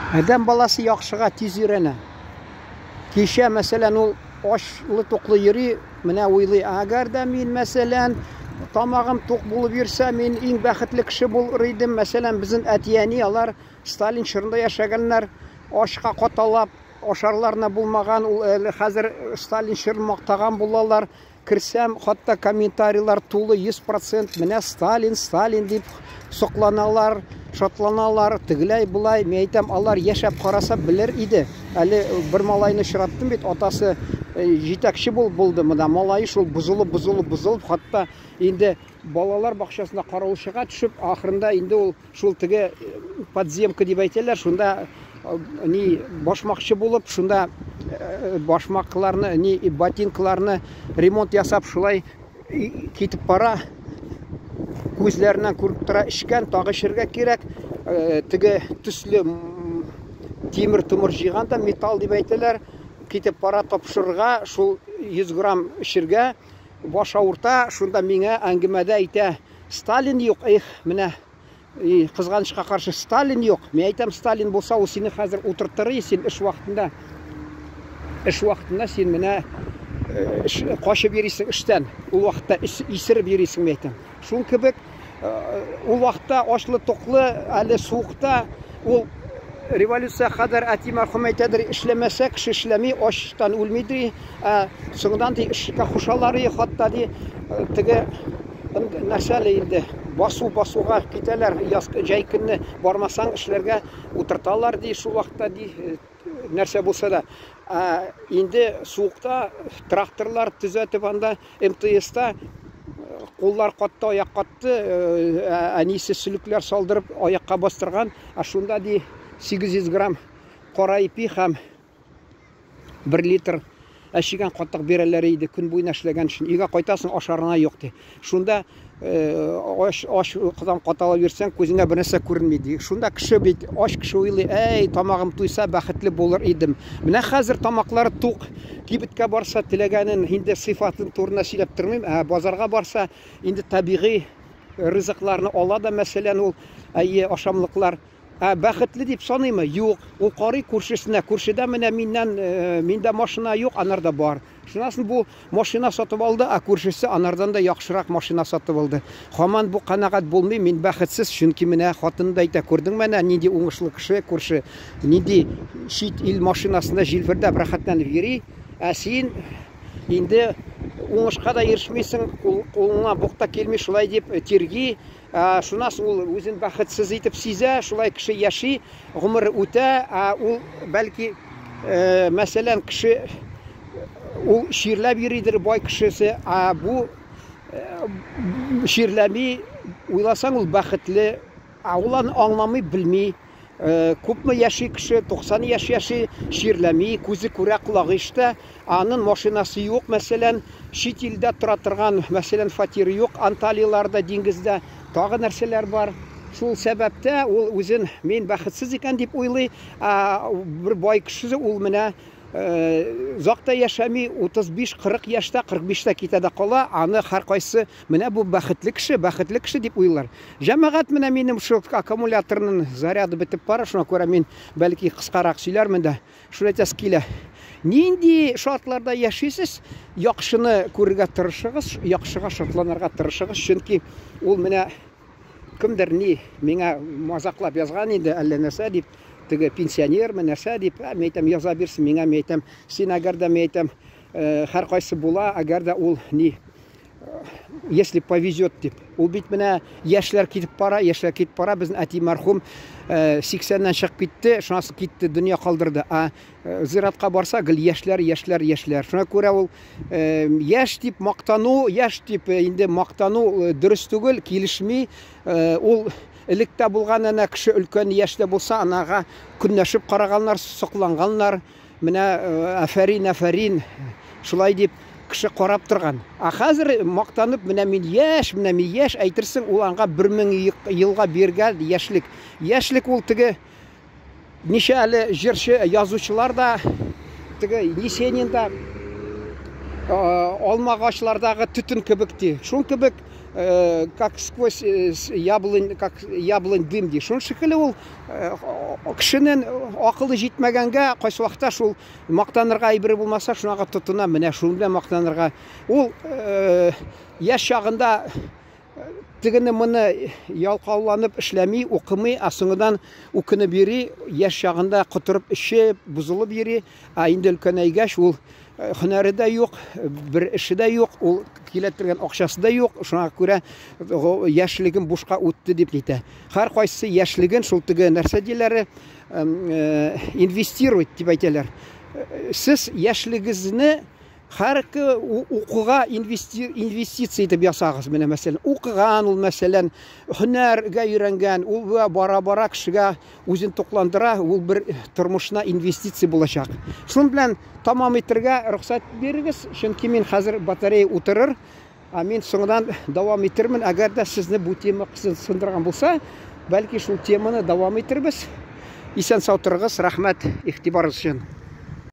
Әдәм баласы яхшыга тиз өйрәнә. Кичә, мәсәлән, ул ачлы-туклы йөри, менә уйлый, әгәр дә мин, мәсәлән, тамагым тук булып йөрсә, мин иң бәхетле кеше булыр идем. Мәсәлән, безнең әтияни, алар Сталин чорында яшәгәннәр, ашка каталап, ашарларына булмаган, ул хәзер Сталин чорын мактаган булалар. Кирсәм, хатта комментарийлар тулы 100%, менә Сталин, Сталин дип сокланалар, шатланалар, тегеләй булай. Мен әйтәм, алар яшәп караса белер иде. Әле бер малайны чираттым бит, атасы җитәкче булды. Менә малай шул бузылып, хатта инде балалар бакчасына караучыга төшеп, ахырында инде ул шул теге подземка дип әйтәләр, шунда ни башмакчы булып, шунда башмакларны, ни ботинкаларны ремонт ясап шулай китеп бара. Күзләреннән күреп тора, ишкән, тагы эшергә кирәк. Теге төсле тимер-тумыр җыйган да, металл дип әйтәләр. Китеп бара тапшырырга, шул 100 грамм эшергә, баш авырта, шунда миңа әңгәмәдә әйтә, Сталин юк, менә кызганычка каршы Сталин юк. Мен әйтәм, Сталин булса, ул сине хәзер утыртыр, син эш вакытында син менә качып йөрисең эштән. Ул вакытта исереп йөрисең, мен әйтәм. Шул кебек, ул вакытта ачлы-токлы, әле суыкта, ул революция хәзер әти мәрхүм әйтәдер, эшләмәсә кеше эшләми, ачтан үлмидер. Соңдан ди эшкә кушалар, хатта ди теге нәрсәле инде басуга китәләр, җәй көнне бармасаң эшләргә утырталар ди, шул вакытта ди нәрсә булса да. Инде суыкта тракторлар төзәтеп анда МТСта куллар катты, аяк катты, әнисе сүлекләр салдырып аякка бастырган, шунда ди 800 грамм кара ипи һәм 1 литр әшигән каттык бирәләр иде, көн буена эшләгән өчен. Өйгә кайтасың, ашарына юк ди. Шунда аш кызам каталап йөрсәң, күзеңә бер нәрсә күренмәде. Шунда кеше бит, аш кеше уйлый, тамагым туйса бәхетле булыр идем. Менә хәзер тамаклары тук, кибеткә барса теләгәнен, инде сыйфатын турында сөйләп тормыйм, базарга барса, инде табигый ризыкларны ала да, мәсәлән, ул ашамлыклар бәхетле дип саныймы? Юк. Ул карый күршесенә, күршедә менә миндә машина юк, анарда бар. Шунасын бу машина сатып алды, күршесе анардан да яхшырак машина сатып алды. Һаман бу канагать булмый, мин бәхетсез, чөнки менә хатын да әйтә, күрдең менә нинди уңышлы кеше, күрше нинди чит ил машинасында җилфердә рәхәтләнеп йөри, син инде уңышка да ирешмисең, кулыңа букта килми, шулай дип тирги. Шунас ул үзен бәхетсез итеп сизә, шулай кеше яши, гомер үтә, ул бәлки мәсәлән кеше ул ширләп йөридер бай кешесе, бу ширләми, уйласаң ул бәхетле, ул аны аңламый, белми. Күпме яши кеше, 90 яши, ширләми, күзе күрә, колагы ишетә, аның машинасы юк, мәсәлән, чит илдә тора торган, мәсәлән, фатиры юк, Анталияларда, диңгездә тагы нәрсәләр бар. Шул сәбәптә ул үзен мин бәхетсез икән дип уйлый. Бер бай кеше ул менә закта яшәми, 35-40 яшьтә, 45-тә китәдә кала, аны һәр кайсы менә бу бәхетле кеше дип уйлар. Җәмәгать менә минем шул аккумуляторның заряды бетеп бара, шуңа күрә мин бәлки кыскарак сөйләрмен дә, шул әйтәс килә. Нинди шартларда яшисез, яхшыны күрергә тырышыгыз, яхшыга шатланырга тырышыгыз, чөнки ул менә кемдер ни миңа мазаклап язган инде, әллә нәрсә дип, теге пенсионерме нәрсә дип, мен әйтәм, яза бирсен миңа, мен әйтәм, син әгәр дә, мен әйтәм, һәр кайсы була, әгәр дә ул ни, если повезет дип. Ул бит менә яшьләр китеп бара, безнең әти мәрхүм 80-ннән чыгып китте, шунысы китте, дөнья калдырды. Зиратка барса, гел яшьләр. Шуңа күрә ул яшь дип мактану, инде мактану дөрес түгел, килешми. Ул электә булган әнә кеше өлкән яшьтә булса, анага көнләшеп караганнар, сокланганнар. Менә афәрин, шулай дип кеше карап торган. Хәзер мактанып, менә мин яшь, әйтерсең, ул анга 1000 елга биргән яшьлек. Яшьлек ул теге ничә әле җырчы, язучылар да, теге Есенин да алмагачлардагы төтен кебек ди. Шул кебек как сквозь яблонь, как яблонь дым ди. Шуның шикелле ул кешенең акылы җитмәгәнгә кайсы вакытта шул мактанырга әйбере булмаса шунага тотына, менә шуның белән мактанырга. Ул яшь чагында тегене моны ялкауланып эшләми, укымый, соңыннан укынып йөри, яшь чагында котырып эчеп, бузылып йөри, инде өлкәнәйгәч ул һөнәре дә юк, бер эше дә юк, ул киләтергән акчасы да юк, шуңа күрә яшьлегем бушка үтте дип әйтә. Һәр кайсы яшьлеген шул теге нәрсә диләр, инвестировать дип әйтәләр. Сез яшьлегегезне һәрке укуга инвестиция итеп ясагыз. Менә мәсәлән, укыган ул мәсәлән һөнәргә өйрәнгән, ул бара-бара кешегә үзен тукландыра, ул бер тормышына инвестиция булачак. Шуның белән тамам итәргә рөхсәт бирегез, чөнки мин хәзер батарея утырыр, мин соңыннан дәвам итермен. Әгәр дә сезне бу тема кызыксындырган булса, бәлки шул теманы дәвам итербез. Исән сау торыгыз, рәхмәт игътибарыгыз өчен.